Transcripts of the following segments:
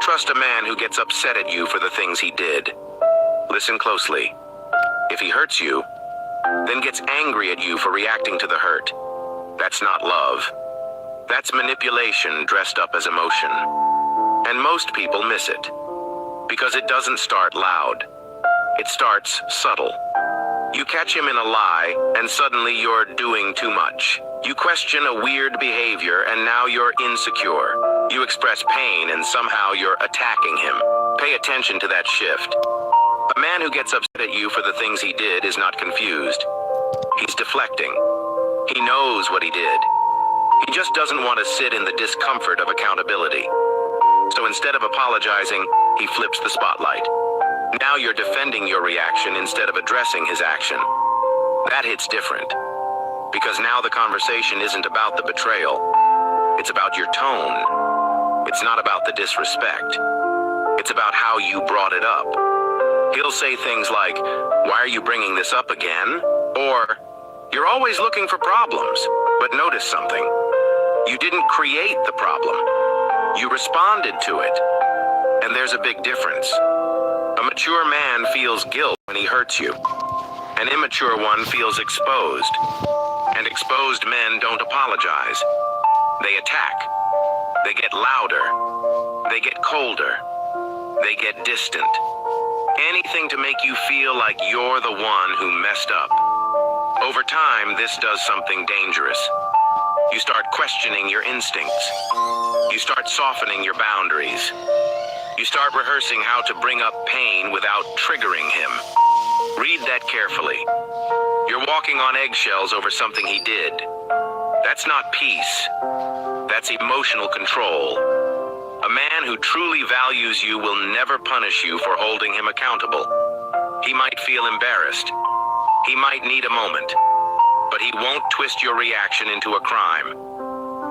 trust a man who gets upset at you for the things he did. Listen closely. If he hurts you, then gets angry at you for reacting to the hurt, that's not love. That's manipulation dressed up as emotion. And most people miss it, because it doesn't start loud. It starts subtle. You catch him in a lie, and suddenly you're doing too much. You question a weird behavior, and now you're insecure. You express pain, and somehow you're attacking him. Pay attention to that shift. A man who gets upset at you for the things he did is not confused. He's deflecting. He knows what he did. He just doesn't want to sit in the discomfort of accountability. So instead of apologizing, he flips the spotlight. Now you're defending your reaction instead of addressing his action. That hits different. Because now the conversation isn't about the betrayal. It's about your tone. It's not about the disrespect. It's about how you brought it up. He'll say things like, "Why are you bringing this up again?" Or, "You're always looking for problems." But notice something. You didn't create the problem. You responded to it. And there's a big difference. A mature man feels guilt when he hurts you. An immature one feels exposed. And exposed men don't apologize. They attack. They get louder. They get colder. They get distant. Anything to make you feel like you're the one who messed up. Over time, this does something dangerous. You start questioning your instincts. You start softening your boundaries. You start rehearsing how to bring up pain without triggering him. Read that carefully. You're walking on eggshells over something he did. That's not peace. That's emotional control. A man who truly values you will never punish you for holding him accountable. He might feel embarrassed. He might need a moment. But he won't twist your reaction into a crime.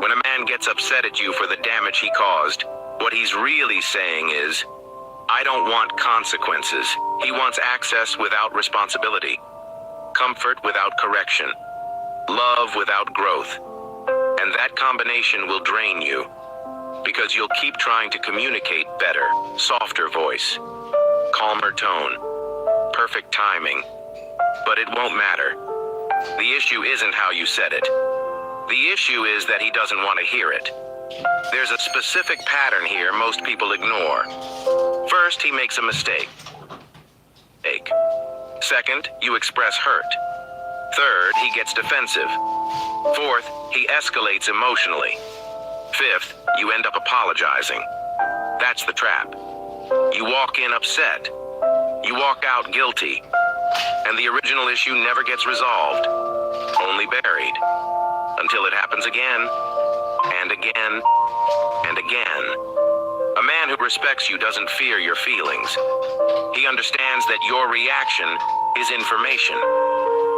When a man gets upset at you for the damage he caused, what he's really saying is, "I don't want consequences." He wants access without responsibility, comfort without correction, love without growth. And that combination will drain you, because you'll keep trying to communicate better, softer voice, calmer tone, perfect timing. But it won't matter. The issue isn't how you said it. The issue is that he doesn't want to hear it. There's a specific pattern here most people ignore. First, he makes a mistake. Second, you express hurt. Third, he gets defensive. Fourth, he escalates emotionally. Fifth, you end up apologizing. That's the trap. You walk in upset. You walk out guilty. And the original issue never gets resolved, only buried, until it happens again, and again, and again. A man who respects you doesn't fear your feelings. He understands that your reaction is information.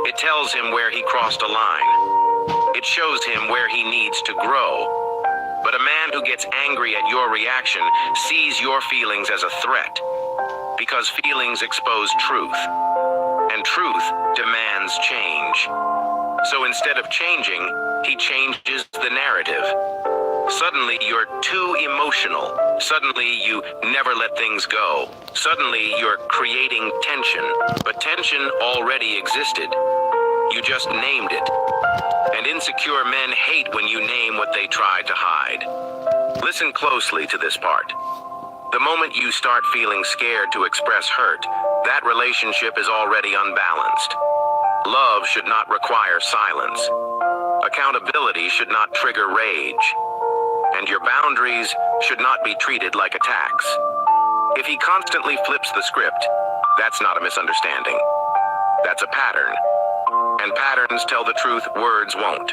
It tells him where he crossed a line. It shows him where he needs to grow. But a man who gets angry at your reaction sees your feelings as a threat, because feelings expose truth. And truth demands change. So instead of changing, he changes the narrative. Suddenly you're too emotional. Suddenly you never let things go. Suddenly you're creating tension. But tension already existed. You just named it. And insecure men hate when you name what they tried to hide. Listen closely to this part. The moment you start feeling scared to express hurt, that relationship is already unbalanced. Love should not require silence. Accountability should not trigger rage. And your boundaries should not be treated like attacks. If he constantly flips the script, that's not a misunderstanding. That's a pattern. And patterns tell the truth words won't.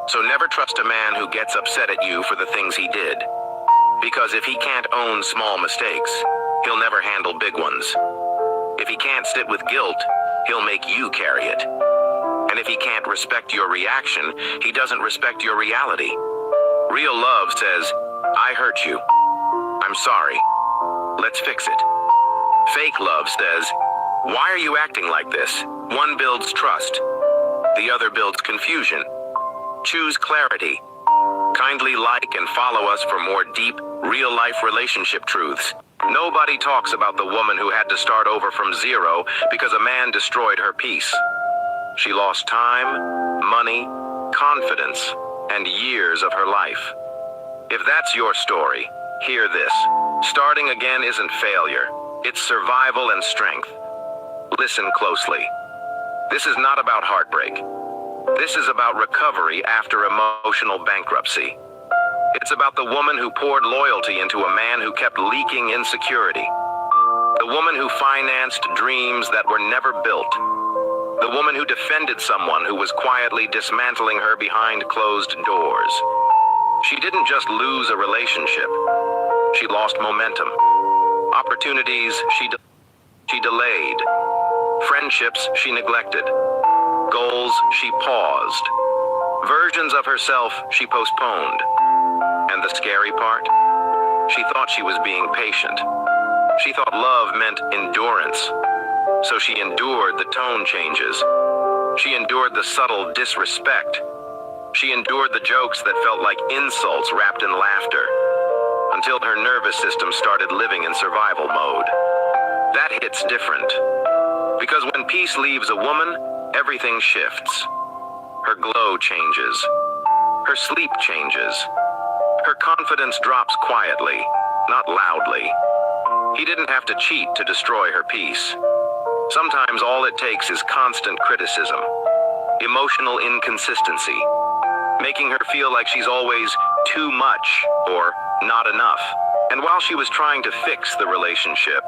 So never trust a man who gets upset at you for the things he did. Because if he can't own small mistakes, he'll never handle big ones. If he can't sit with guilt, he'll make you carry it. And if he can't respect your reaction, he doesn't respect your reality. Real love says, "I hurt you. I'm sorry. Let's fix it." Fake love says, "Why are you acting like this?" One builds trust. The other builds confusion. Choose clarity. Kindly like and follow us for more deep, real-life relationship truths. Nobody talks about the woman who had to start over from zero because a man destroyed her peace. She lost time, money, confidence, and years of her life. If that's your story, hear this. Starting again isn't failure. It's survival and strength. Listen closely. This is not about heartbreak. This is about recovery after emotional bankruptcy. It's about the woman who poured loyalty into a man who kept leaking insecurity. The woman who financed dreams that were never built. The woman who defended someone who was quietly dismantling her behind closed doors. She didn't just lose a relationship. She lost momentum. Opportunities she delayed. Friendships she neglected. Goals she paused. Versions of herself she postponed. And the scary part? She thought she was being patient. She thought love meant endurance. So she endured the tone changes. She endured the subtle disrespect. She endured the jokes that felt like insults wrapped in laughter. Until her nervous system started living in survival mode. That hits different. Because when peace leaves a woman, everything shifts. Her glow changes. Her sleep changes. Her confidence drops quietly, not loudly. He didn't have to cheat to destroy her peace. Sometimes all it takes is constant criticism, emotional inconsistency, making her feel like she's always too much or not enough. And while she was trying to fix the relationship,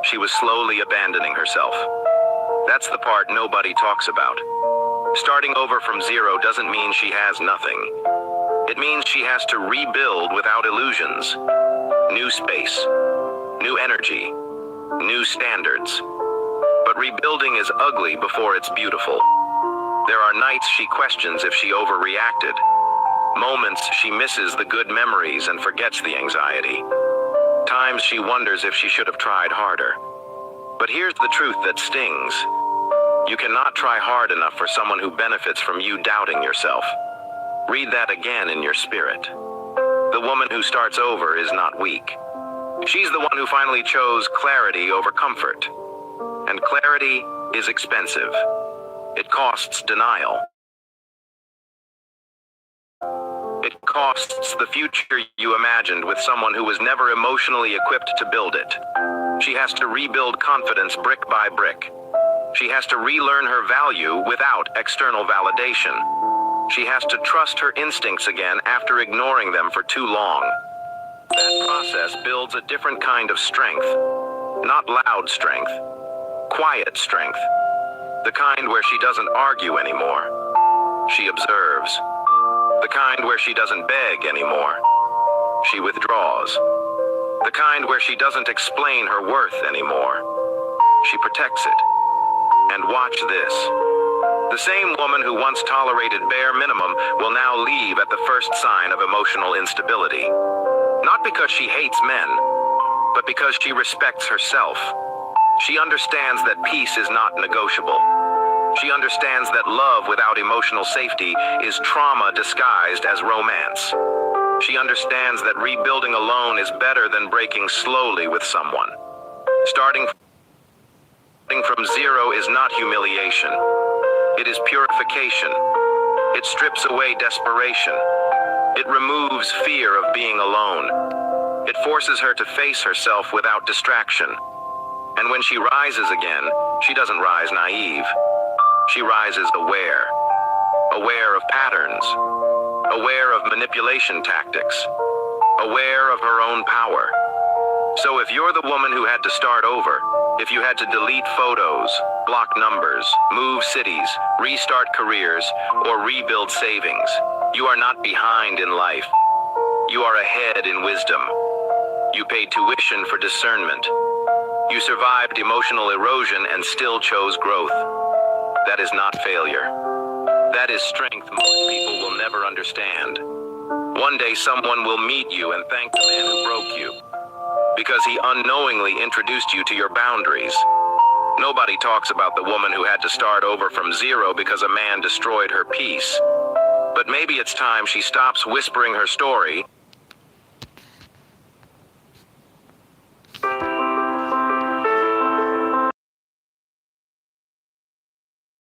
she was slowly abandoning herself. That's the part nobody talks about. Starting over from zero doesn't mean she has nothing. It means she has to rebuild without illusions. New space, new energy, new standards. But rebuilding is ugly before it's beautiful. There are nights she questions if she overreacted. Moments she misses the good memories and forgets the anxiety. Times she wonders if she should have tried harder. But here's the truth that stings. You cannot try hard enough for someone who benefits from you doubting yourself. Read that again in your spirit. The woman who starts over is not weak. She's the one who finally chose clarity over comfort. And clarity is expensive. It costs denial. It costs the future you imagined with someone who was never emotionally equipped to build it. She has to rebuild confidence brick by brick. She has to relearn her value without external validation. She has to trust her instincts again after ignoring them for too long. That process builds a different kind of strength. Not loud strength. Quiet strength. The kind where she doesn't argue anymore. She observes. The kind where she doesn't beg anymore. She withdraws. The kind where she doesn't explain her worth anymore. She protects it. And watch this. The same woman who once tolerated bare minimum will now leave at the first sign of emotional instability. Not because she hates men, but because she respects herself. She understands that peace is not negotiable. She understands that love without emotional safety is trauma disguised as romance. She understands that rebuilding alone is better than breaking slowly with someone. Starting from zero is not humiliation. It is purification. It strips away desperation. It removes fear of being alone. It forces her to face herself without distraction. And when she rises again, she doesn't rise naive. She rises aware. Aware of patterns. Aware of manipulation tactics. Aware of her own power. So if you're the woman who had to start over, if you had to delete photos, block numbers, move cities, restart careers, or rebuild savings, you are not behind in life. You are ahead in wisdom. You paid tuition for discernment. You survived emotional erosion and still chose growth. That is not failure. That is strength most people will never understand. One day someone will meet you and thank the man who broke you, because he unknowingly introduced you to your boundaries. Nobody talks about the woman who had to start over from zero because a man destroyed her peace. But maybe it's time she stops whispering her story